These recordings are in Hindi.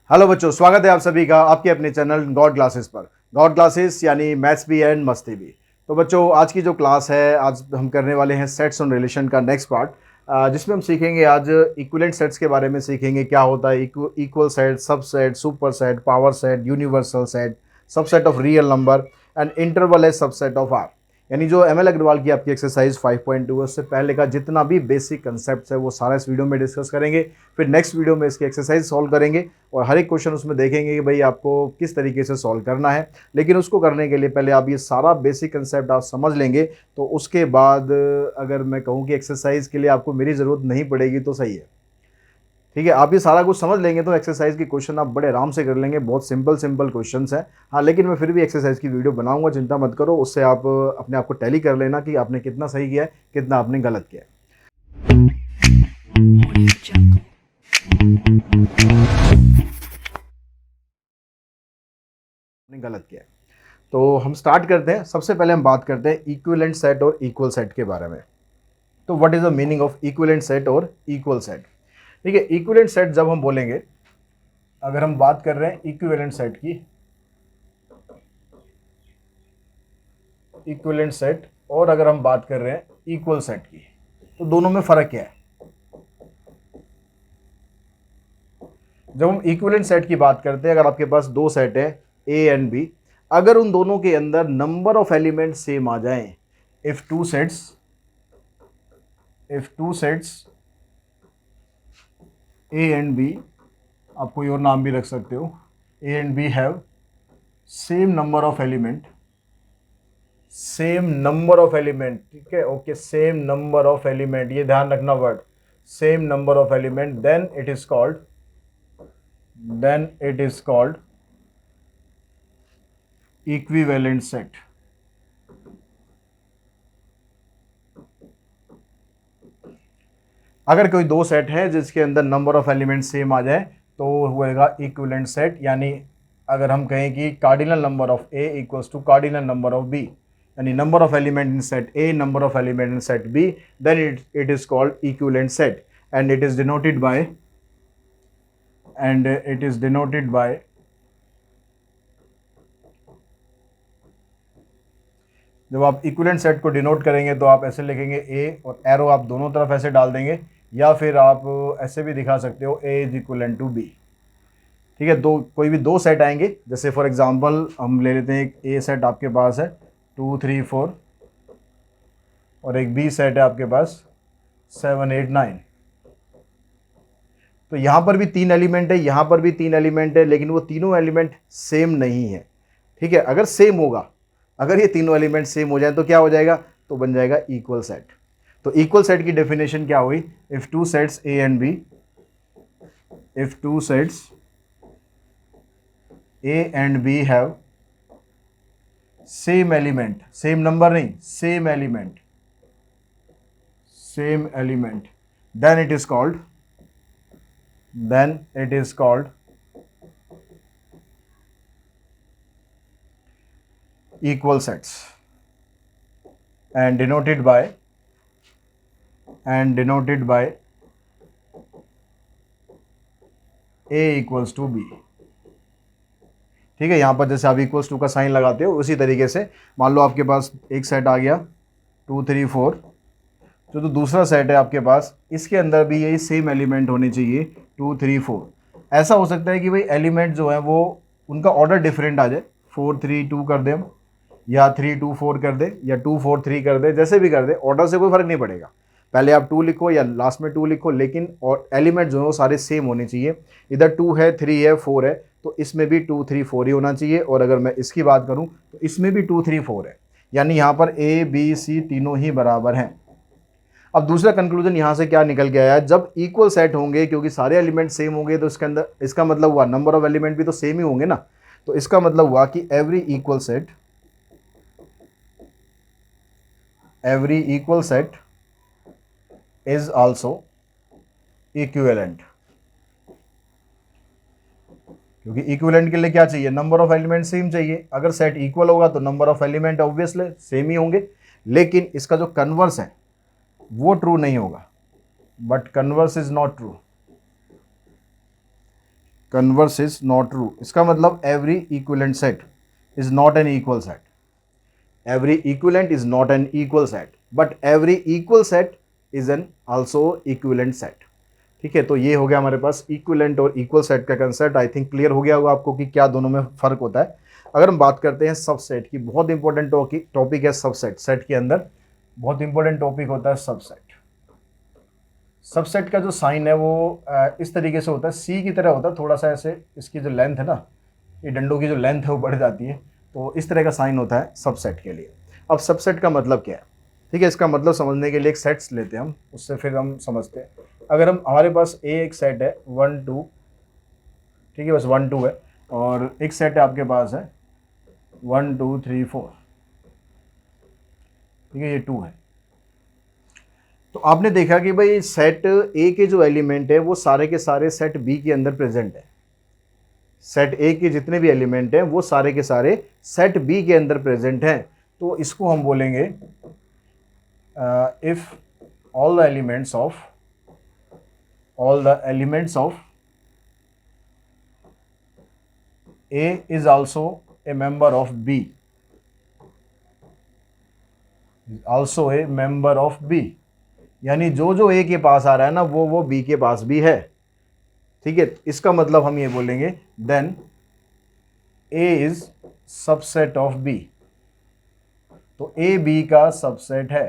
हेलो बच्चों, स्वागत है आप सभी का आपके अपने चैनल गॉड क्लासेस पर। गॉड क्लासेस यानी मैथ्स भी एंड मस्ती भी। तो बच्चों, आज की जो क्लास है, आज हम करने वाले हैं सेट्स ऑन रिलेशन का नेक्स्ट पार्ट, जिसमें हम सीखेंगे आज इक्विवेलेंट सेट्स के बारे में। सीखेंगे क्या होता है equal set, subset, super set, power set, universal set, subset of real number and interval है सबसेट ऑफ आर। यानी जो एम एल अग्रवाल की आपकी एक्सरसाइज 5.2 है, उससे पहले का जितना भी बेसिक कंसेप्ट है वो सारा इस वीडियो में डिस्कस करेंगे। फिर नेक्स्ट वीडियो में इसकी एक्सरसाइज सॉल्व करेंगे और हर एक क्वेश्चन उसमें देखेंगे कि भाई आपको किस तरीके से सॉल्व करना है। लेकिन उसको करने के लिए पहले आप ये सारा बेसिक कंसेप्ट आप समझ लेंगे, तो उसके बाद अगर मैं कहूँ कि एक्सरसाइज के लिए आपको मेरी ज़रूरत नहीं पड़ेगी तो सही है। ठीक है, आप ये सारा कुछ समझ लेंगे तो एक्सरसाइज की क्वेश्चन आप बड़े आराम से कर लेंगे। बहुत सिंपल सिंपल क्वेश्चंस हैं। हाँ, लेकिन मैं फिर भी एक्सरसाइज की वीडियो बनाऊंगा, चिंता मत करो। उससे आप अपने आप को टैली कर लेना कि आपने कितना सही किया है, कितना आपने गलत किया है। गलत किया है। तो हम स्टार्ट करते हैं। सबसे पहले हम बात करते हैं इक्विवेलेंट सेट और इक्वल सेट के बारे में। तो what is the meaning of equivalent set और इक्वल सेट? ठीक है, इक्विवेलेंट सेट जब हम बोलेंगे, अगर हम बात कर रहे हैं इक्विवेलेंट सेट की, इक्विवेलेंट सेट, और अगर हम बात कर रहे हैं इक्वल सेट की, तो दोनों में फर्क क्या है? जब हम इक्विवेलेंट सेट की बात करते हैं, अगर आपके पास दो सेट है ए एंड बी, अगर उन दोनों के अंदर नंबर ऑफ एलिमेंट सेम आ जाएं, if two sets A and B, आप कोई और नाम भी रख सकते हो, A and B have same number of element, ठीक है, okay, same number of element, ये ध्यान रखना word, same number of element, then it is called equivalent set. अगर कोई दो सेट है जिसके अंदर नंबर ऑफ एलिमेंट सेम आ जाए तो होएगा इक्विवेलेंट सेट। यानी अगर हम कहें कि cardinal number of A equals to cardinal number of B, यानी number of element in set A, number of element in set B, then it is called equivalent set and it is denoted by जब आप इक्विवेलेंट सेट को डिनोट करेंगे तो आप ऐसे लिखेंगे ए, और एरो आप दोनों तरफ ऐसे डाल देंगे, या फिर आप ऐसे भी दिखा सकते हो ए इज इक्वलेंट टू बी। ठीक है, कोई भी दो सेट आएंगे, जैसे फॉर एग्जांपल हम ले लेते हैं, एक ए सेट आपके पास है 2 3 4 और एक बी सेट है आपके पास 7 8 9। तो यहाँ पर भी तीन एलिमेंट है, यहाँ पर भी तीन एलिमेंट है, लेकिन वो तीनों एलिमेंट सेम नहीं है। ठीक है, अगर सेम होगा, अगर ये तीनों एलिमेंट सेम हो जाए तो क्या हो जाएगा? तो बन जाएगा इक्वल सेट। तो इक्वल सेट की डेफिनेशन क्या हुई? If two sets A and B, if two sets A and B have same element, same number नहीं, same element, then it is called equal sets and denoted by a equals to b। ठीक है, यहां पर जैसे आप इक्वल्स टू का साइन लगाते हो उसी तरीके से मान लो आपके पास एक सेट आ गया 2 3 4, जो तो दूसरा सेट है आपके पास, इसके अंदर भी यही सेम एलिमेंट होने चाहिए 2 3 4। ऐसा हो सकता है कि भाई एलिमेंट जो है वो उनका ऑर्डर डिफरेंट आ जाए, 4 3 2 कर दें, या 3 2 4 कर दे, या 2 4 3 कर दे, जैसे भी कर दे, ऑर्डर से कोई फर्क नहीं पड़ेगा। पहले आप 2 लिखो या लास्ट में 2 लिखो, लेकिन और एलिमेंट जो है वो सारे सेम होने चाहिए। इधर 2 है, 3 है, 4 है, तो इसमें भी 2 3 4 ही होना चाहिए। और अगर मैं इसकी बात करूं तो इसमें भी 2 3 4 है, यानी यहाँ पर ए बी सी तीनों ही बराबर हैं। अब दूसरा कंक्लूजन यहाँ से क्या निकल के आया है? जब इक्वल सेट होंगे, क्योंकि सारे एलिमेंट सेम होंगे, तो इसके अंदर इसका मतलब हुआ नंबर ऑफ एलिमेंट भी तो सेम ही होंगे ना। तो इसका मतलब हुआ कि every equal set is also equivalent। क्योंकि इक्विवेलेंट के लिए क्या चाहिए? नंबर ऑफ एलिमेंट सेम चाहिए। अगर सेट इक्वल होगा तो number of element obviously same ही होंगे, लेकिन इसका जो कन्वर्स है वो ट्रू नहीं होगा, but converse is not true. Converse is not true. इसका मतलब every equivalent set is not an equal set, every equivalent is not an equal set but every equal set is an also equivalent set। ठीक है, तो ये हो गया हमारे पास इक्विवेलेंट और इक्वल सेट का कंसेप्ट। आई थिंक क्लियर हो गया होगा आपको कि क्या दोनों में फर्क होता है। अगर हम बात करते हैं सबसेट की, बहुत इंपॉर्टेंट टॉपिक है सबसेट। सेट के अंदर बहुत इंपॉर्टेंट टॉपिक होता है सबसेट। सबसेट का जो साइन है वो इस तरीके से होता है, सी की तरह होता है, थोड़ा सा ऐसे इसकी जो लेंथ है ना, ये डंडों की जो लेंथ है वो बढ़ जाती है, तो इस तरह का साइन होता है सबसेट के लिए। अब सबसेट का मतलब क्या है, ठीक है, इसका मतलब समझने के लिए एक सेट्स लेते हैं हम, उससे फिर हम समझते हैं। अगर हमारे पास एक सेट है 1 2, ठीक है, बस 1 2 है, और एक सेट है आपके पास है 1 2 3 4, ठीक है, ये 2 है। तो आपने देखा कि भाई सेट ए के जो एलिमेंट है वो सारे के सारे सेट बी के अंदर प्रेजेंट है। सेट ए के जितने भी एलिमेंट हैं वो सारे के सारे सेट बी के अंदर प्रेजेंट हैं। तो इसको हम बोलेंगे if all the elements of A is also a member of B, also a member of B, यानी जो जो ए के पास आ रहा है ना वो बी के पास भी है। ठीक है, इसका मतलब हम ये बोलेंगे then A is subset of B, तो ए बी का सबसेट है।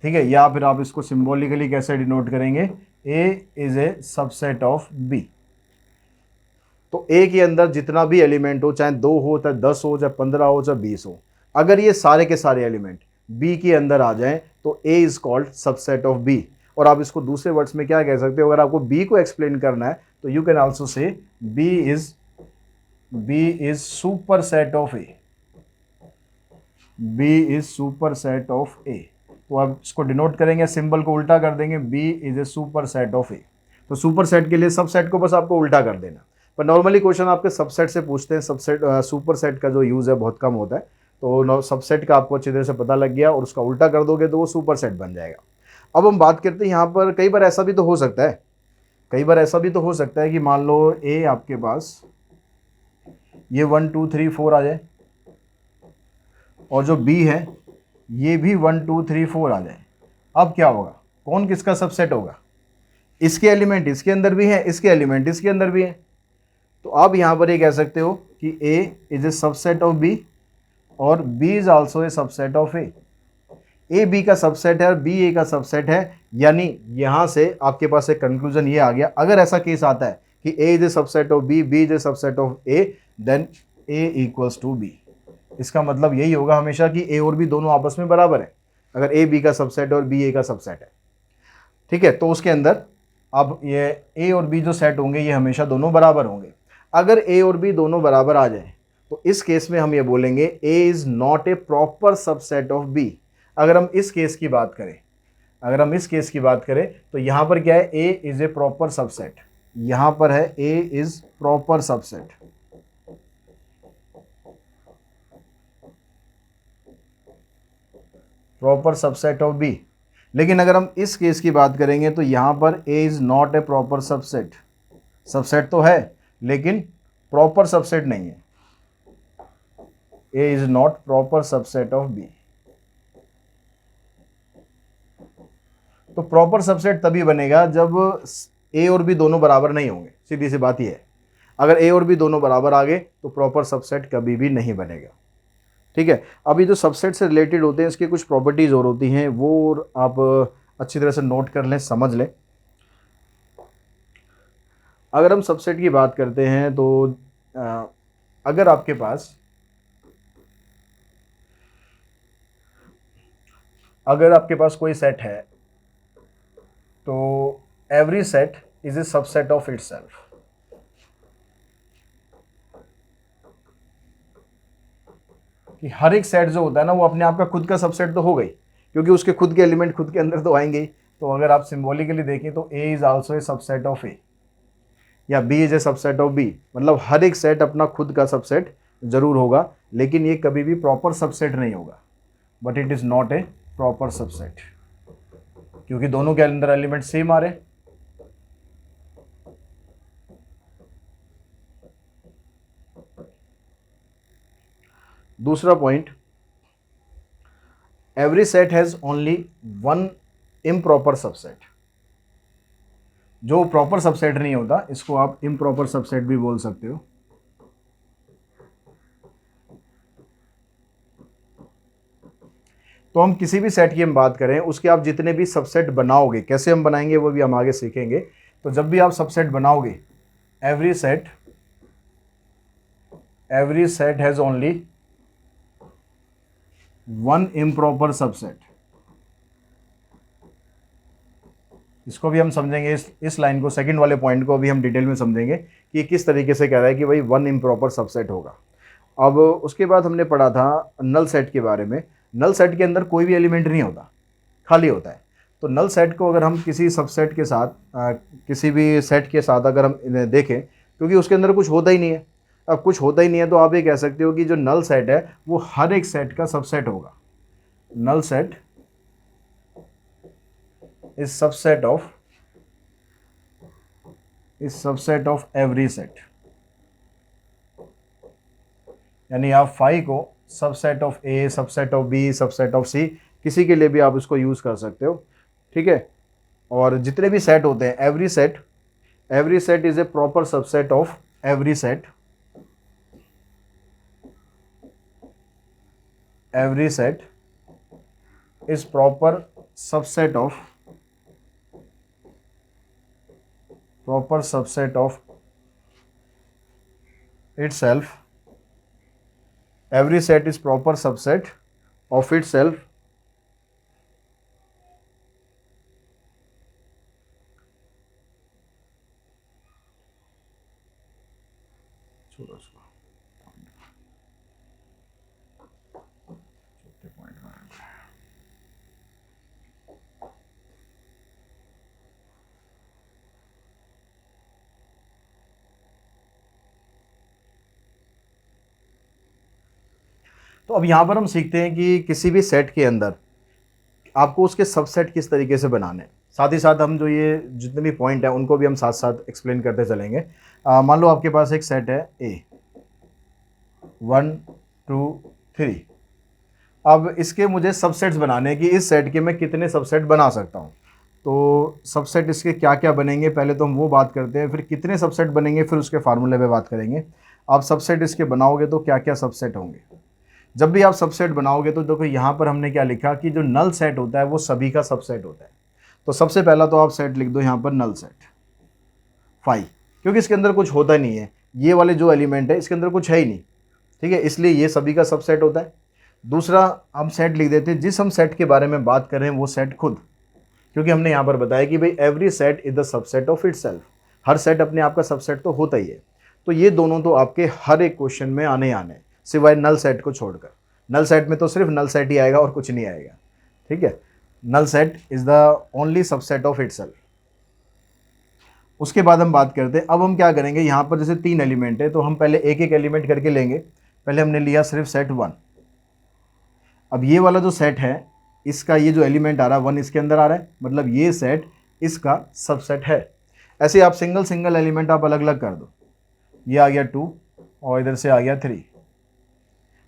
ठीक है, या फिर आप इसको सिंबॉलिकली कैसे डिनोट करेंगे, A is a subset of B. तो ए के अंदर जितना भी एलिमेंट हो, चाहे 2 हो, चाहे 10 हो, चाहे 15 हो, चाहे 20 हो, अगर ये सारे के सारे एलिमेंट बी के अंदर आ जाएं तो A is called subset of B. और आप इसको दूसरे वर्ड्स में क्या कह सकते हो, अगर आपको बी को एक्सप्लेन करना है तो you can also say B is superset of A, B is superset of A. तो आप इसको डिनोट करेंगे, सिंबल को उल्टा कर देंगे, B is a superset of A. तो सुपर सेट के लिए सबसेट को बस आपको उल्टा कर देना। पर नॉर्मली क्वेश्चन आपके सबसेट से पूछते हैं, सबसेट सुपर सेट का जो यूज़ है बहुत कम होता है, तो सबसेट का आपको अच्छी तरह से पता लग गया और उसका उल्टा कर दोगे तो वो सुपर सेट बन जाएगा। अब हम बात करते हैं यहाँ पर, कई बार ऐसा भी तो हो सकता है, कई बार ऐसा भी तो हो सकता है कि मान लो ए आपके पास ये 1 2 3 4 आ जाए और जो बी है ये भी 1 2 3 4 आ जाए। अब क्या होगा, कौन किसका सबसेट होगा, इसके एलिमेंट इसके अंदर भी है, इसके एलिमेंट इसके अंदर भी है। तो आप यहाँ पर ये कह सकते हो कि A is a subset of B और B is also a subset of A. A B का सबसेट है और बी ए का सबसेट है, यानी यहाँ से आपके पास एक कंक्लूजन ये आ गया, अगर ऐसा केस आता है कि A is a subset of B, B is a subset of A, then A equals to B. इसका मतलब यही होगा हमेशा कि ए और बी दोनों आपस में बराबर है, अगर ए बी का सबसेट और बी ए का सबसेट है। ठीक है, तो उसके अंदर अब ये ए और बी जो सेट होंगे ये हमेशा दोनों बराबर होंगे। अगर ए और बी दोनों बराबर आ जाए तो इस केस में हम ये बोलेंगे A is not a proper subset of B. अगर हम इस केस की बात करें, अगर हम इस केस की बात करें तो यहाँ पर क्या है, A is a proper subset, यहाँ पर है A is proper subset, proper subset of B. लेकिन अगर हम इस केस की बात करेंगे तो यहाँ पर A is not a proper subset, subset तो है लेकिन प्रॉपर सबसेट नहीं है, A is not proper subset of B. तो प्रॉपर सबसेट तभी बनेगा जब ए और बी दोनों बराबर नहीं होंगे, सीधी सी बात ही है। अगर ए और बी दोनों बराबर आ गए तो प्रॉपर सबसेट कभी भी नहीं बनेगा। ठीक है, अभी जो सबसेट से रिलेटेड होते हैं इसकी कुछ प्रॉपर्टीज़ और होती हैं, वो आप अच्छी तरह से नोट कर लें, समझ लें। अगर हम सबसेट की बात करते हैं तो अगर आपके पास कोई सेट है तो every set is a subset of itself. कि हर एक सेट जो होता है ना वो अपने आप का खुद का सबसेट तो हो गई, क्योंकि उसके खुद के एलिमेंट खुद के अंदर तो आएंगे ही। तो अगर आप सिंबॉलिकली देखें तो A is also a subset of A या B is a subset of B, मतलब हर एक सेट अपना खुद का सबसेट जरूर होगा, लेकिन ये कभी भी प्रॉपर सबसेट नहीं होगा, but it is not a proper subset, क्योंकि दोनों के अंदर एलिमेंट सेम आ रहे। दूसरा point, every set has only one improper subset. जो प्रॉपर सबसेट नहीं होता इसको आप इम्प्रॉपर सबसेट भी बोल सकते हो। तो हम किसी भी सेट की हम बात करें, उसके आप जितने भी सबसेट बनाओगे, कैसे हम बनाएंगे वो भी हम आगे सीखेंगे। तो जब भी आप सबसेट बनाओगे, every set has only one improper subset. इसको भी हम समझेंगे, इस लाइन को, सेकंड वाले पॉइंट को भी हम डिटेल में समझेंगे कि किस तरीके से कह रहा है कि भाई वन इम्प्रॉपर सबसेट होगा। अब उसके बाद हमने पढ़ा था नल सेट के बारे में। नल सेट के अंदर कोई भी एलिमेंट नहीं होता, खाली होता है। तो नल सेट को अगर हम किसी सबसेट के साथ किसी भी सेट के साथ अगर हम इन्हें देखें, क्योंकि उसके अंदर कुछ होता ही नहीं है, अब कुछ होता ही नहीं है तो आप ये कह सकते हो कि जो नल सेट है वो हर एक सेट का सबसेट होगा। Null set is subset of every set. यानी आप फाई को subset of A, subset of B, subset of C, किसी के लिए भी आप इसको यूज कर सकते हो, ठीक है। और जितने भी सेट होते हैं, every set is a proper subset of every set. Every set is proper subset of itself. Every set is proper subset of itself. तो अब यहाँ पर हम सीखते हैं कि किसी भी सेट के अंदर आपको उसके सबसेट किस तरीके से बनाने हैं। साथ ही साथ हम जो ये जितने भी पॉइंट हैं उनको भी हम साथ साथ एक्सप्लेन करते चलेंगे। मान लो आपके पास एक सेट है ए, 1 2 3। अब इसके मुझे सबसेट्स बनाने हैं कि इस सेट के मैं कितने सबसेट बना सकता हूँ। तो सबसेट इसके क्या क्या बनेंगे, पहले तो हम वो बात करते हैं, फिर कितने सबसेट बनेंगे, फिर उसके फार्मूले पे बात करेंगे। आप सबसेट इसके बनाओगे तो क्या क्या सबसेट होंगे। जब भी आप सबसेट बनाओगे तो देखो यहाँ पर हमने क्या लिखा कि जो नल सेट होता है वो सभी का सबसेट होता है। तो सबसे पहला तो आप सेट लिख दो यहाँ पर नल सेट फाई, क्योंकि इसके अंदर कुछ होता नहीं है, ये वाले जो एलिमेंट है इसके अंदर कुछ है ही नहीं, ठीक है, इसलिए ये सभी का सबसेट होता है। दूसरा हम सेट लिख देते हैं, जिस हम सेट के बारे में बात कर रहे हैं वो सेट खुद, क्योंकि हमने यहाँ पर बताया कि भाई every set is the subset of itself. Her set अपने आप का सबसेट तो होता ही है। तो ये दोनों तो आपके हर एक क्वेश्चन में आने सिवाय नल सेट को छोड़कर। नल सेट में तो सिर्फ नल सेट ही आएगा और कुछ नहीं आएगा, ठीक है। Null set is the only subset of itself. उसके बाद हम बात करते हैं, अब हम क्या करेंगे, यहाँ पर जैसे 3 एलिमेंट है तो हम पहले एक एक एलिमेंट करके लेंगे। पहले हमने लिया सिर्फ सेट 1। अब ये वाला जो सेट है इसका ये जो एलिमेंट आ रहा है 1 इसके अंदर आ रहा है, मतलब ये सेट इसका सबसेट है। ऐसे आप सिंगल एलिमेंट आप अलग अलग कर दो, ये आ गया 2 और इधर से आ गया 3,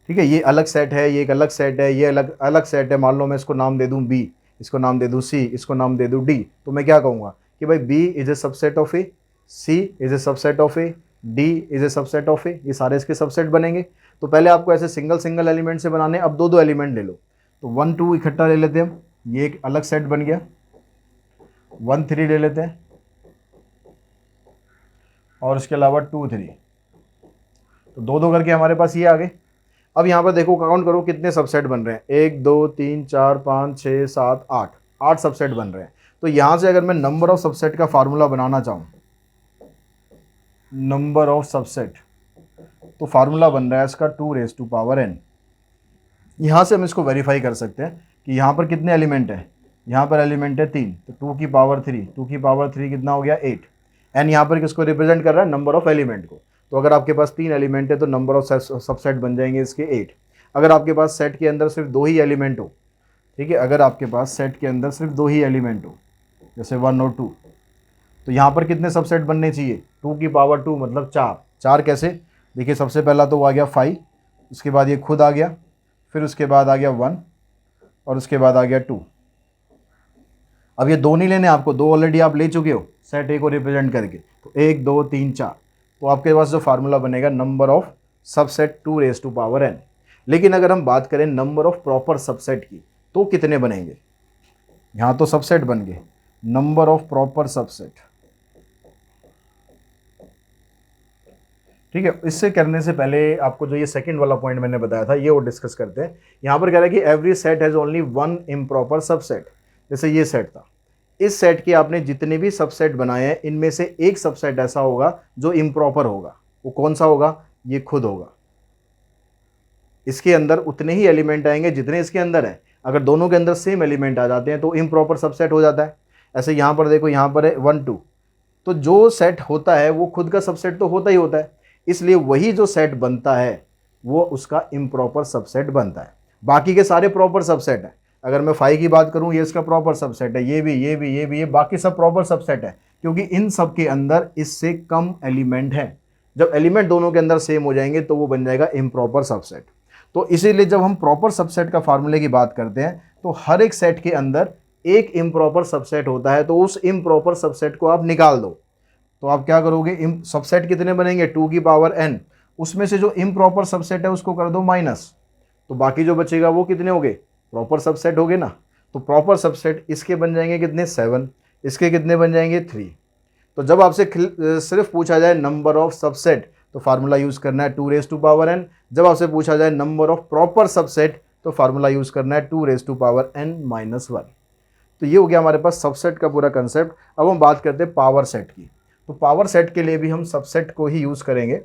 ठीक है। ये अलग सेट है, ये एक अलग सेट है, ये अलग सेट है। मान लो मैं इसको नाम दे दूं B, इसको नाम दे दूं C, इसको नाम दे दूं D, तो मैं क्या कहूँगा कि भाई B is a subset of A, C is a subset of A, D is a subset of A। ये सारे इसके सबसेट बनेंगे। तो पहले आपको ऐसे सिंगल एलिमेंट से बनाने, अब 2 एलिमेंट ले लो। तो 1 2 इकट्ठा ले लेते हैं हम, ये एक अलग सेट बन गया। 1 3 ले लेते हैं और इसके अलावा 2 3, तो 2 करके हमारे पास ये आ गए। अब यहाँ पर देखो, काउंट करो कितने सबसेट बन रहे हैं, 1 2 3 4 5 6 7 8 सबसेट बन रहे हैं। तो यहाँ से अगर मैं नंबर ऑफ सबसेट का फार्मूला बनाना चाहूँ, नंबर ऑफ सबसेट, तो फार्मूला बन रहा है इसका 2n। यहाँ से हम इसको वेरीफाई कर सकते हैं कि यहाँ पर कितने एलिमेंट हैं। यहाँ पर एलिमेंट है 3, तो 2 की पावर 3 कितना हो गया 8। एन यहाँ पर किसको रिप्रेजेंट कर रहा है, नंबर ऑफ एलिमेंट को। तो अगर आपके पास 3 एलिमेंट है तो नंबर ऑफ सबसेट बन जाएंगे इसके 8। अगर आपके पास सेट के अंदर सिर्फ 2 ही एलिमेंट हो, ठीक है, अगर आपके पास सेट के अंदर सिर्फ 2 ही एलिमेंट हो, जैसे 1 और 2, तो यहाँ पर कितने सबसेट बनने चाहिए, 2 की पावर 2 मतलब 4। कैसे, देखिए सबसे पहला तो वो आ गया 5, उसके बाद ये खुद आ गया, फिर उसके बाद आ गया 1 और उसके बाद आ गया 2। अब ये दो नहीं लेने आपको, दो ऑलरेडी आप ले चुके हो सेट ए को रिप्रेजेंट करके, तो 1 2 3 4, तो आपके पास जो फार्मूला बनेगा नंबर ऑफ सबसेट 2n। लेकिन अगर हम बात करें नंबर ऑफ प्रॉपर सबसेट की, तो कितने बनेंगे? यहाँ तो सबसेट बन गए, नंबर ऑफ प्रॉपर सबसेट, ठीक है। इससे करने से पहले आपको जो ये सेकंड वाला पॉइंट मैंने बताया था ये और डिस्कस करते हैं। यहाँ पर कह रहा है कि every set has only one improper subset. जैसे ये सेट था, इस सेट के आपने जितने भी सबसेट बनाए हैं इनमें से एक सबसेट ऐसा होगा जो इम्प्रॉपर होगा। वो कौन सा होगा? ये खुद होगा। इसके अंदर उतने ही एलिमेंट आएंगे जितने इसके अंदर है। अगर दोनों के अंदर सेम एलिमेंट आ जाते हैं तो इम्प्रॉपर सबसेट हो जाता है। ऐसे यहाँ पर देखो, यहाँ पर है 1 2, तो जो सेट होता है वो खुद का सबसेट तो होता ही होता है, इसलिए वही जो सेट बनता है वो उसका इम्प्रॉपर सबसेट बनता है। बाकी के सारे प्रॉपर सबसेट है। अगर मैं 5 की बात करूं, ये इसका प्रॉपर सबसेट है, ये भी, ये भी, ये भी, ये बाकी सब प्रॉपर सबसेट है, क्योंकि इन सब के अंदर इससे कम एलिमेंट है। जब एलिमेंट दोनों के अंदर सेम हो जाएंगे तो वो बन जाएगा इम्प्रॉपर सबसेट। तो इसीलिए जब हम प्रॉपर सबसेट का फार्मूले की बात करते हैं तो हर एक सेट के अंदर एक इम्प्रॉपर सबसेट होता है, तो उस इम्प्रॉपर सबसेट को आप निकाल दो। तो आप क्या करोगे? सबसेट कितने बनेंगे? 2 की पावर n, उसमें से जो इम्प्रॉपर सबसेट है उसको कर दो माइनस, तो बाकी जो बचेगा वो कितने हो गए? प्रॉपर सबसेट हो गए ना। तो प्रॉपर सबसेट इसके बन जाएंगे कितने? 7, इसके कितने बन जाएंगे? 3। तो जब आपसे सिर्फ पूछा जाए नंबर ऑफ सबसेट तो फार्मूला यूज़ करना है 2n। जब आपसे पूछा जाए नंबर ऑफ प्रॉपर सबसेट तो फार्मूला यूज़ करना है 2n-1। तो ये हो गया हमारे पास सबसेट का पूरा कंसेप्ट। अब हम बात करते हैं पावर सेट की। तो पावर सेट के लिए भी हम सबसेट को ही यूज़ करेंगे।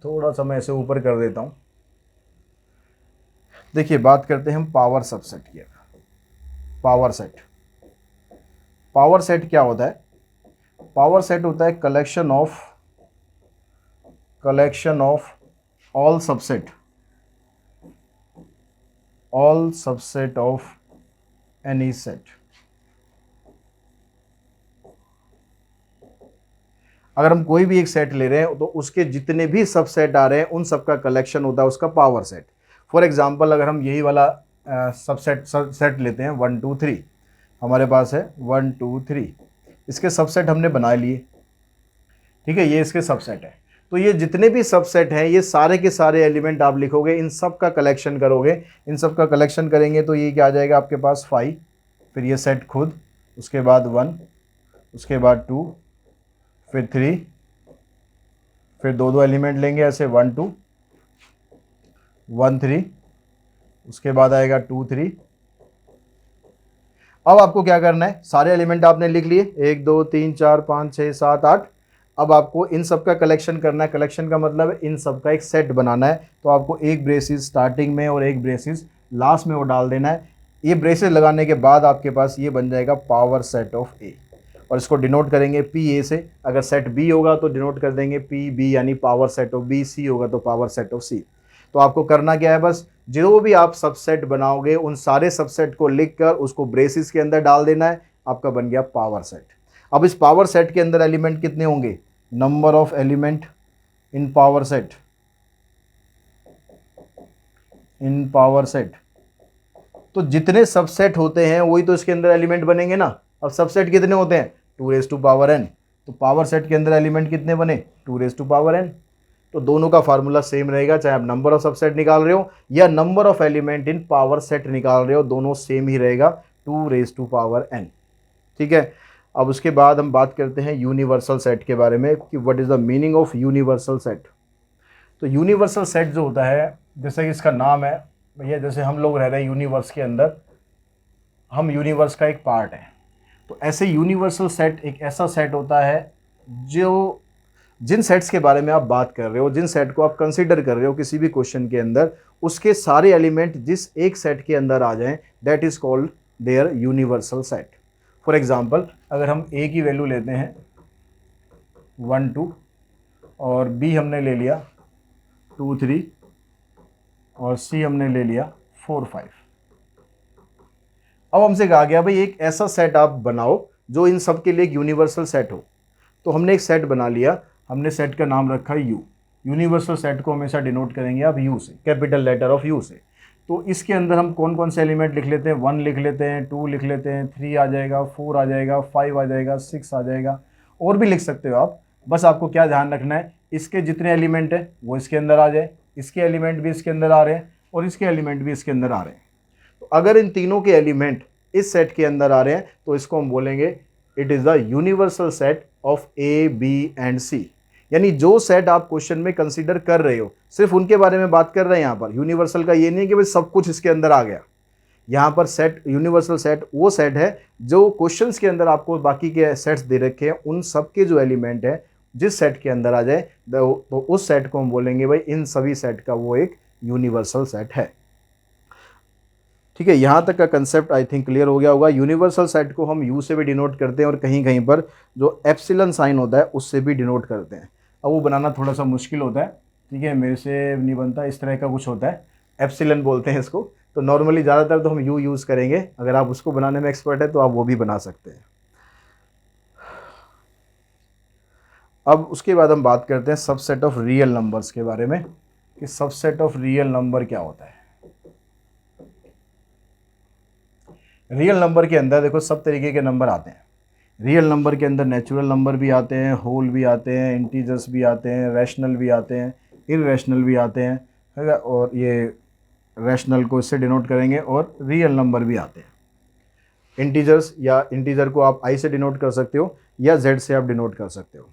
थोड़ा सा मैं ऐसे ऊपर कर देता हूँ। देखिए, बात करते हैं हम पावर सबसेट की। पावर सेट, पावर सेट क्या होता है? पावर सेट होता है collection of all subset of any set. अगर हम कोई भी एक सेट ले रहे हैं तो उसके जितने भी सबसेट आ रहे हैं उन सब का कलेक्शन होता है उसका पावर सेट। फॉर एग्जांपल, अगर हम यही वाला सेट लेते हैं 1 2 3, हमारे पास है 1 2 3, इसके सबसेट हमने बना लिए, ठीक है, ये इसके सबसेट है। तो ये जितने भी सबसेट हैं ये सारे के सारे एलिमेंट आप लिखोगे, इन सब का कलेक्शन करोगे, इन सब का कलेक्शन करेंगे तो ये क्या आ जाएगा आपके पास? 5, फिर ये सेट खुद, उसके बाद 1, उसके बाद 2, फिर 3, फिर दो दो एलिमेंट लेंगे ऐसे 1 2 1 3, उसके बाद आएगा 2 3। अब आपको क्या करना है? सारे एलिमेंट आपने लिख लिए, 1 2 3 4 5 6 7 8। अब आपको इन सब का कलेक्शन करना है। कलेक्शन का मतलब है इन सब का एक सेट बनाना है। तो आपको एक ब्रेसिस स्टार्टिंग में और एक ब्रेसिस लास्ट में वो डाल देना है। ये ब्रेसेस लगाने के बाद आपके पास ये बन जाएगा पावर सेट ऑफ ए, और इसको डिनोट करेंगे पी ए से। अगर सेट बी होगा तो डिनोट कर देंगे पी बी, यानी पावर सेट ऑफ बी। सी होगा तो पावर सेट ऑफ सी। तो आपको करना क्या है? बस जो भी आप सबसेट बनाओगे उन सारे सबसेट को लिखकर उसको ब्रेसिस के अंदर डाल देना है। आपका बन गया पावर सेट। अब इस पावर सेट के अंदर एलिमेंट कितने होंगे? Number of element in power set, in power set. तो जितने सबसेट होते हैं वही तो इसके अंदर एलिमेंट बनेंगे ना। अब सबसेट कितने होते हैं? 2n। तो पावर सेट के अंदर एलिमेंट कितने बने? 2n। तो दोनों का फार्मूला सेम रहेगा, चाहे आप नंबर ऑफ सबसेट निकाल रहे हो या number of element in power set निकाल रहे हो, दोनों सेम ही रहेगा, 2n। ठीक है। अब उसके बाद हम बात करते हैं यूनिवर्सल सेट के बारे में कि what is the meaning of universal set. तो यूनिवर्सल सेट जो होता है, जैसे कि इसका नाम है भैया, जैसे हम लोग रह रहे हैं यूनिवर्स के अंदर, हम यूनिवर्स का एक पार्ट है। तो ऐसे यूनिवर्सल सेट एक ऐसा सेट होता है जो जिन सेट्स के बारे में आप बात कर रहे हो, जिन सेट को आप कंसीडर कर रहे हो किसी भी क्वेश्चन के अंदर, उसके सारे एलिमेंट जिस एक सेट के अंदर आ जाएं, that is called there universal set. For example, अगर हम ए की वैल्यू लेते हैं 1 2 और बी हमने ले लिया 2 3 और सी हमने ले लिया 4 5। अब हमसे कहा गया भाई एक ऐसा सेट आप बनाओ जो इन सब के लिए एक यूनिवर्सल सेट हो। तो हमने एक सेट बना लिया, हमने सेट का नाम रखा यू। यूनिवर्सल सेट को हमेशा डिनोट करेंगे आप यू से, कैपिटल लेटर ऑफ यू से। तो इसके अंदर हम कौन कौन से एलिमेंट लिख लेते हैं, 1 लिख लेते हैं, 2 लिख लेते हैं, 3 आ जाएगा, 4 आ जाएगा, 5 आ जाएगा, 6 आ जाएगा, और भी लिख सकते हो आप। बस आपको क्या ध्यान रखना है, इसके जितने एलिमेंट है वो इसके अंदर आ जाए, इसके एलिमेंट भी इसके अंदर आ रहे हैं, और इसके एलिमेंट भी इसके अंदर आ रहे हैं। तो अगर इन तीनों के एलिमेंट इस सेट के अंदर आ रहे हैं तो इसको हम बोलेंगे it is the universal set of A, B and C. यानी जो सेट आप क्वेश्चन में कंसीडर कर रहे हो सिर्फ उनके बारे में बात कर रहे हैं यहाँ पर। यूनिवर्सल का ये नहीं कि भाई सब कुछ इसके अंदर आ गया। यहाँ पर सेट, यूनिवर्सल सेट वो सेट है जो क्वेश्चंस के अंदर आपको बाकी के सेट्स दे रखे हैं, उन सब के जो एलिमेंट है जिस सेट के अंदर आ जाए तो उस सेट को हम बोलेंगे भाई इन सभी सेट का वो एक यूनिवर्सल सेट है। ठीक है, यहाँ तक का कंसेप्ट आई थिंक क्लियर हो गया होगा। यूनिवर्सल सेट को हम यू से भी डिनोट करते हैं और कहीं कहीं पर जो एप्सिलॉन साइन होता है उससे भी डिनोट करते हैं। अब वो बनाना थोड़ा सा मुश्किल होता है, ठीक है, मेरे से नहीं बनता, इस तरह का कुछ होता है, एप्सिलॉन बोलते हैं इसको। तो नॉर्मली ज़्यादातर तो हम यू यूज़ करेंगे, अगर आप उसको बनाने में एक्सपर्ट है तो आप वो भी बना सकते हैं। अब उसके बाद हम बात करते हैं सबसेट ऑफ रियल नंबर्स के बारे में कि सबसेट ऑफ रियल नंबर क्या होता है। रियल नंबर के अंदर देखो सब तरीके के नंबर आते हैं। रियल नंबर के अंदर नेचुरल नंबर भी आते हैं, होल भी आते हैं, इंटीजर्स भी आते हैं, रैशनल भी आते हैं, इररेशनल भी आते हैं, है ना, और ये रैशनल को इससे डिनोट करेंगे, और रियल नंबर भी आते हैं। इंटीजर्स या इंटीजर को आप आई से डिनोट कर सकते हो या जेड से आप डिनोट कर सकते हो।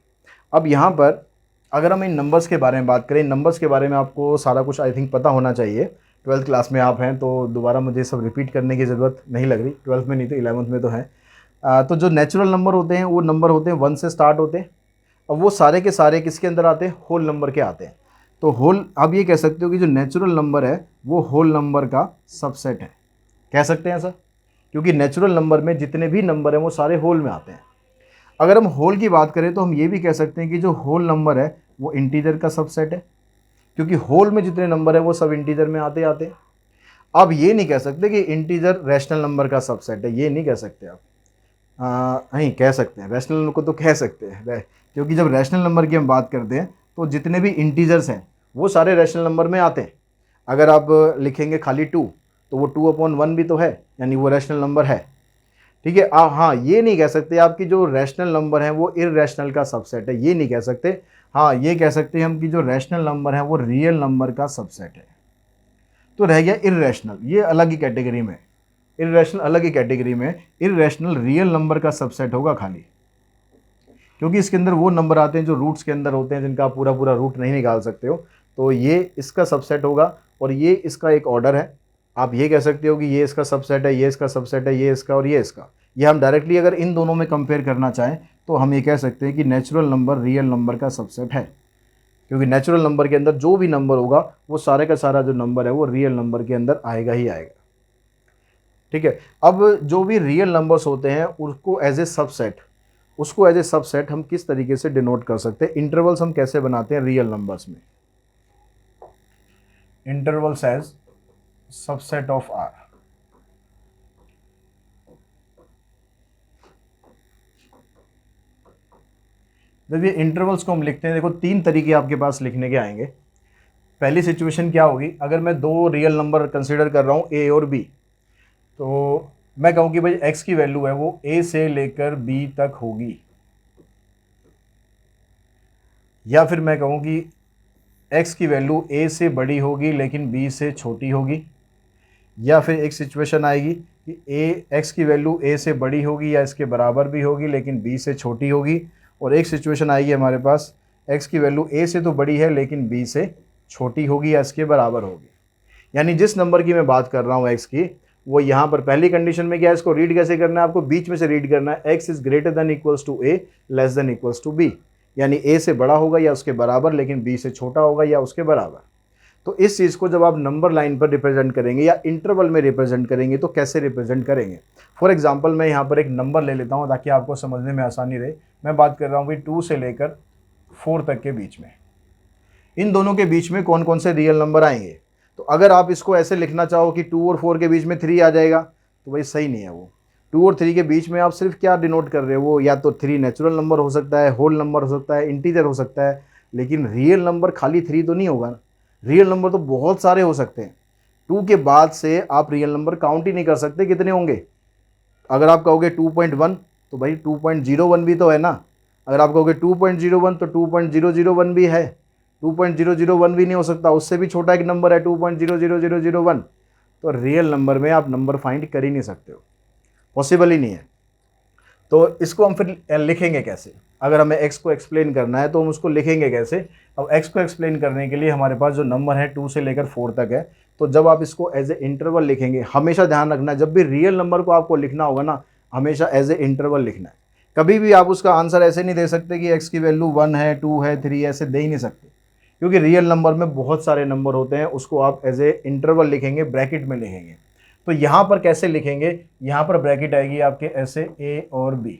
अब यहाँ पर अगर हम इन नंबर्स के बारे में बात करें, नंबर्स के बारे में आपको सारा कुछ आई थिंक पता होना चाहिए। 12th क्लास में आप हैं तो दोबारा मुझे सब रिपीट करने की ज़रूरत नहीं लग रही। 12th में नहीं तो 11th में तो है। तो जो नेचुरल नंबर होते हैं वो नंबर होते हैं 1 से स्टार्ट होते हैं, और वो सारे के सारे किसके अंदर आते हैं, होल नंबर के आते हैं। तो होल, आप ये कह सकते हो कि जो नेचुरल नंबर है वो होल नंबर का सबसेट है, कह सकते हैं ऐसा, क्योंकि नेचुरल नंबर में जितने भी नंबर हैं वो सारे होल में आते हैं। अगर हम होल की बात करें तो हम ये भी कह सकते हैं कि जो होल नंबर है वो इंटीजर का सबसेट है, क्योंकि होल में जितने नंबर है वो सब इंटीजर में आते आते हैं। अब ये नहीं कह सकते कि इंटीजर रैशनल नंबर का सबसेट है, ये नहीं कह सकते आप। नहीं कह सकते हैं, रैशनल को तो कह सकते हैं, क्योंकि जब रैशनल नंबर की हम बात करते हैं तो जितने भी इंटीजर्स हैं वो सारे रैशनल नंबर में आते हैं। अगर आप लिखेंगे खाली 2 तो वो 2/1 भी तो है, यानी वो रैशनल नंबर है। ठीक है, हाँ ये नहीं कह सकते आप कि जो रैशनल नंबर है वो इररेशनल का सबसेट है, ये नहीं कह सकते। हाँ ये कह सकते हैं हम कि जो रैशनल नंबर है वो रियल नंबर का सबसेट है। तो रह गया इररेशनल, ये अलग ही कैटेगरी में, इररेशनल अलग ही कैटेगरी में, इररेशनल रियल नंबर का सबसेट होगा खाली, क्योंकि इसके अंदर वो नंबर आते हैं जो रूट्स के अंदर होते हैं जिनका आप पूरा पूरा रूट नहीं निकाल सकते हो। तो ये इसका सबसेट होगा, और ये इसका एक ऑर्डर है। आप ये कह सकते हो कि ये इसका सबसेट है, ये इसका सबसेट है, ये इसका और ये इसका। ये हम डायरेक्टली अगर इन दोनों में कंपेयर करना चाहें तो हम ये कह सकते हैं कि नेचुरल नंबर रियल नंबर का सबसेट है, क्योंकि नेचुरल नंबर के अंदर जो भी नंबर होगा वो सारे का सारा जो नंबर है वो रियल नंबर के अंदर आएगा ही आएगा। ठीक है, अब जो भी रियल नंबर्स होते हैं उसको एज ए सबसेट हम किस तरीके से डिनोट कर सकते हैं, इंटरवल्स हम कैसे बनाते हैं रियल नंबर्स में। Intervals as subset of R. जब ये इंटरवल्स को हम लिखते हैं, देखो 3 तरीके आपके पास लिखने के आएंगे। पहली सिचुएशन क्या होगी, अगर मैं 2 रियल नंबर कंसीडर कर रहा हूँ ए और बी, तो मैं कहूँ कि भाई x की वैल्यू है वो a से लेकर b तक होगी, या फिर मैं कहूँ कि x की वैल्यू a से बड़ी होगी लेकिन b से छोटी होगी, या फिर एक सिचुएशन आएगी कि x की वैल्यू a से बड़ी होगी या इसके बराबर भी होगी लेकिन b से छोटी होगी, और एक सिचुएशन आएगी हमारे पास x की वैल्यू a से तो बड़ी है लेकिन b से छोटी होगी या इसके बराबर होगी। यानी जिस नंबर की मैं बात कर रहा हूँ x की, वो यहाँ पर पहली कंडीशन में क्या है, इसको रीड कैसे करना है, आपको बीच में से रीड करना है, x is greater than equals to a less than equals to b, यानी a से बड़ा होगा या उसके बराबर लेकिन b से छोटा होगा या उसके बराबर। तो इस चीज़ को जब आप नंबर लाइन पर रिप्रेजेंट करेंगे या इंटरवल में रिप्रेजेंट करेंगे तो कैसे रिप्रेजेंट करेंगे। फॉर एग्जांपल मैं यहाँ पर एक नंबर ले लेता हूँ ताकि आपको समझने में आसानी रहे। मैं बात कर रहा हूँ कि 2 से लेकर 4 तक के बीच में, इन दोनों के बीच में कौन कौन से रियल नंबर आएंगे। तो अगर आप इसको ऐसे लिखना चाहो कि 2 और 4 के बीच में 3 आ जाएगा, तो भाई सही नहीं है। वो 2 और 3 के बीच में आप सिर्फ क्या डिनोट कर रहे हो, वो या तो 3 नेचुरल नंबर हो सकता है, होल नंबर हो सकता है, इंटीजर हो सकता है, लेकिन रियल नंबर खाली 3 तो नहीं होगा ना, रियल नंबर तो बहुत सारे हो सकते हैं। 2 के बाद से आप रियल नंबर काउंट ही नहीं कर सकते कितने होंगे। अगर आप कहोगे 2.1 तो भाई 2.01 भी तो है ना, अगर आप कहोगे 2.01 तो 2.001 भी है, 2.001 भी नहीं हो सकता, उससे भी छोटा एक नंबर है 2.00001। तो रियल नंबर में आप नंबर फाइंड कर ही नहीं सकते हो, पॉसिबल ही नहीं है। तो इसको हम फिर लिखेंगे कैसे, अगर हमें x को एक्सप्लेन करना है तो हम उसको लिखेंगे कैसे। अब x को एक्सप्लेन करने के लिए हमारे पास जो नंबर है 2 से लेकर 4 तक है, तो जब आप इसको एज ए इंटरवल लिखेंगे, हमेशा ध्यान रखना जब भी रियल नंबर को आपको लिखना होगा ना, हमेशा एज ए इंटरवल लिखना है। कभी भी आप उसका आंसर ऐसे नहीं दे सकते कि x की वैल्यू 1 है 2 है 3, ऐसे दे ही नहीं सकते, क्योंकि रियल नंबर में बहुत सारे नंबर होते हैं, उसको आप एज ए इंटरवल लिखेंगे, ब्रैकेट में लिखेंगे। तो यहाँ पर कैसे लिखेंगे, यहाँ पर ब्रैकेट आएगी आपके ऐसे a और b,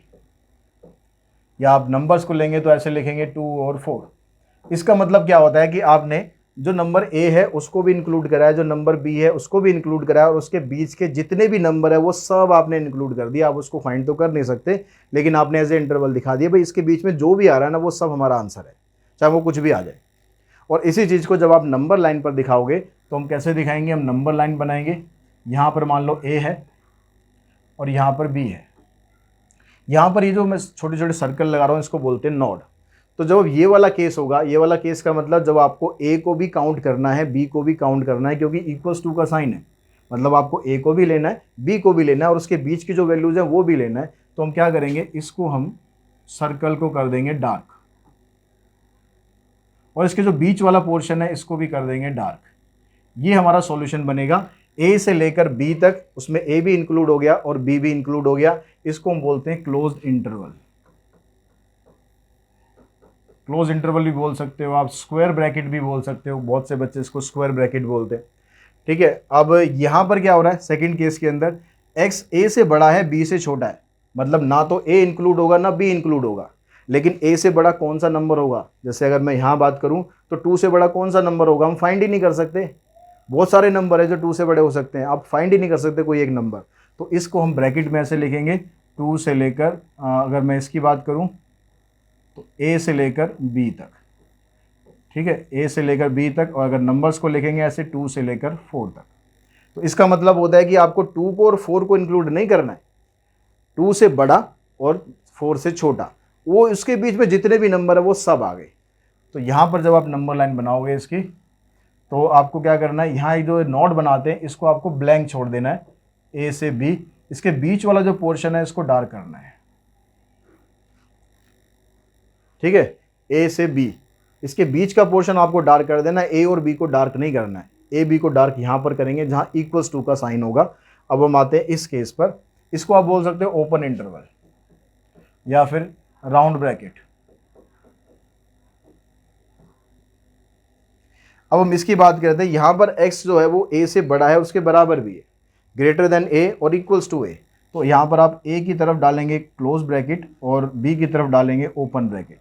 या आप नंबर्स को लेंगे तो ऐसे लिखेंगे 2 और 4। इसका मतलब क्या होता है कि आपने जो नंबर a है उसको भी इंक्लूड करा है, जो नंबर b है उसको भी इंक्लूड करा है, और उसके बीच के जितने भी नंबर है वो सब आपने इंक्लूड कर दिया। आप उसको फाइंड तो कर नहीं सकते, लेकिन आपने एज ए इंटरवल दिखा दिया, भाई इसके बीच में जो भी आ रहा है ना वो सब हमारा आंसर है, चाहे वो कुछ भी आ जाए। और इसी चीज़ को जब आप नंबर लाइन पर दिखाओगे तो हम कैसे दिखाएंगे, हम नंबर लाइन बनाएंगे। यहाँ पर मान लो a है और यहाँ पर b है, यहाँ पर ये जो मैं छोटे छोटे सर्कल लगा रहा हूँ इसको बोलते हैं नोड। तो जब ये वाला केस होगा, ये वाला केस का मतलब जब आपको a को भी काउंट करना है b को भी काउंट करना है, क्योंकि इक्वल्स टू का साइन है, मतलब आपको a को भी लेना है b को भी लेना है और उसके बीच की जो वैल्यूज है वो भी लेना है। तो हम क्या करेंगे, इसको हम सर्कल को कर देंगे डार्क, और इसके जो बीच वाला पोर्शन है इसको भी कर देंगे डार्क। ये हमारा सॉल्यूशन बनेगा a से लेकर b तक, उसमें a भी इंक्लूड हो गया और b भी इंक्लूड हो गया। इसको हम बोलते हैं क्लोज्ड इंटरवल। क्लोज इंटरवल भी बोल सकते हो आप, स्क्वायर ब्रैकेट भी बोल सकते हो, बहुत से बच्चे इसको स्क्वायर ब्रैकेट बोलते हैं। ठीक है, अब यहाँ पर क्या हो रहा है, सेकंड केस के अंदर x a से बड़ा है b से छोटा है, मतलब ना तो a इंक्लूड होगा ना b इंक्लूड होगा, लेकिन a से बड़ा कौन सा नंबर होगा। जैसे अगर मैं यहाँ बात करूँ तो 2 से बड़ा कौन सा नंबर होगा, हम फाइंड ही नहीं कर सकते। बहुत सारे नंबर है जो 2 से बड़े हो सकते हैं, आप फाइंड ही नहीं कर सकते कोई एक नंबर। तो इसको हम ब्रैकेट में ऐसे लिखेंगे 2 से लेकर अगर मैं इसकी बात करूं तो a से लेकर b तक, ठीक है, a से लेकर b तक, और अगर नंबर्स को लिखेंगे ऐसे 2 से लेकर 4 तक। तो इसका मतलब होता है कि आपको 2 को और 4 को इंक्लूड नहीं करना है, 2 से बड़ा और 4 से छोटा, वो उसके बीच में जितने भी नंबर है वो सब आ गए। तो यहाँ पर जब आप नंबर लाइन बनाओगे इसकी, तो आपको क्या करना है, यहाँ जो नोड बनाते हैं इसको आपको ब्लैंक छोड़ देना है, a से b, इसके बीच वाला जो पोर्शन है इसको डार्क करना है। ठीक है, a से b, इसके बीच का पोर्शन आपको डार्क कर देना है, a और b को डार्क नहीं करना है। a b को डार्क यहाँ पर करेंगे जहाँ इक्वल्स टू का साइन होगा। अब हम आते हैं इस केस पर, इसको आप बोल सकते हो ओपन इंटरवल या फिर राउंड ब्रैकेट। अब हम इसकी बात करते हैं, यहाँ पर x जो है वो a से बड़ा है, उसके बराबर भी है, ग्रेटर देन a और इक्वल्स टू a। तो यहाँ पर आप a की तरफ डालेंगे क्लोज ब्रैकेट और b की तरफ डालेंगे ओपन ब्रैकेट,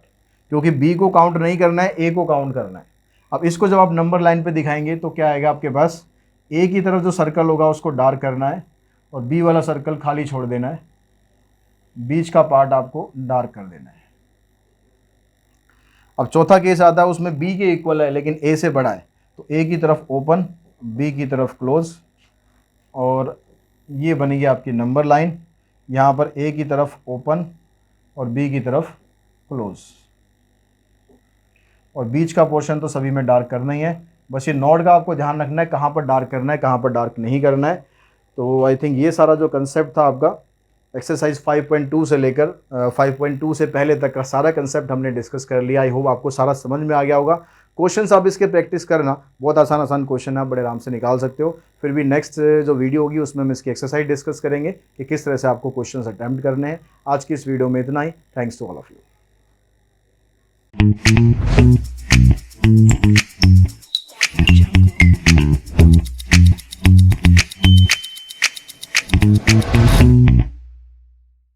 क्योंकि b को काउंट नहीं करना है, a को काउंट करना है। अब इसको जब आप नंबर लाइन पे दिखाएंगे तो क्या आएगा आपके पास, a की तरफ जो सर्कल होगा उसको डार्क करना है और b वाला सर्कल खाली छोड़ देना है, बीच का पार्ट आपको डार्क कर देना है। अब चौथा केस आता है, उसमें b के इक्वल है लेकिन a से बड़ा है, तो a की तरफ ओपन b की तरफ क्लोज, और ये बनेगी आपकी नंबर लाइन। यहाँ पर a की तरफ ओपन और b की तरफ क्लोज, और बीच का पोर्शन तो सभी में डार्क करना ही है। बस ये नोड का आपको ध्यान रखना है कहाँ पर डार्क करना है, कहाँ पर डार्क नहीं करना है। तो आई थिंक ये सारा जो कंसेप्ट था आपका एक्सरसाइज 5.2 से लेकर 5.2 से पहले तक का सारा कंसेप्ट हमने डिस्कस कर लिया। आई होप आपको सारा समझ में आ गया होगा। क्वेश्चंस आप इसके प्रैक्टिस करना, बहुत आसान आसान क्वेश्चन है, आप बड़े आराम से निकाल सकते हो। फिर भी नेक्स्ट जो वीडियो होगी उसमें हम इसकी एक्सरसाइज डिस्कस करेंगे कि किस तरह से आपको क्वेश्चंस अटैम्प्ट करने हैं। आज की इस वीडियो में इतना ही। Thanks to all of you.